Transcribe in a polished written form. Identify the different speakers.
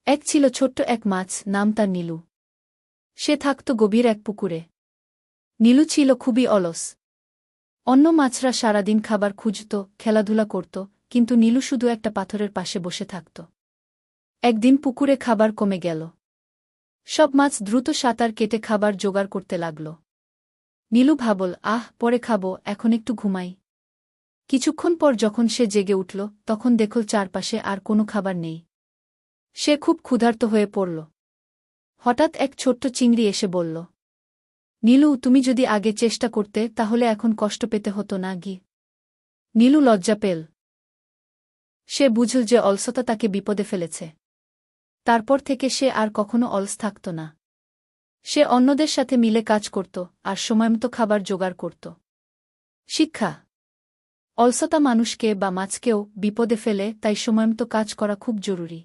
Speaker 1: এক ছিল ছোট্ট এক মাছ, নাম তার নীলু। সে থাকত গভীর এক পুকুরে। নীলু ছিল খুবই অলস। অন্য মাছরা সারাদিন খাবার খুঁজত, খেলাধুলা করত, কিন্তু নীলু শুধু একটা পাথরের পাশে বসে থাকত। একদিন পুকুরে খাবার কমে গেল। সব মাছ দ্রুত সাঁতার কেটে খাবার জোগাড় করতে লাগল। নীলু ভাবল, পরে খাবো, এখন একটু ঘুমাই। কিছুক্ষণ পর যখন সে জেগে উঠল, তখন দেখল চারপাশে আর কোনো খাবার নেই। সে খুব ক্ষুধার্ত হয়ে পড়ল। হঠাৎ এক ছোট্ট চিংড়ি এসে বলল, নীলু, তুমি যদি আগে চেষ্টা করতে তাহলে এখন কষ্ট পেতে হতো না গি। নীলু লজ্জা পেল। সে বুঝল যে অলসতা তাকে বিপদে ফেলেছে। তারপর থেকে সে আর কখনো অলস থাকত না। সে অন্যদের সাথে মিলে কাজ করত আর সময়মতো খাবার জোগাড় করত। শিক্ষা: অলসতা মানুষকে বা মাছকেও বিপদে ফেলে, তাই সময়মতো কাজ করা খুব জরুরি।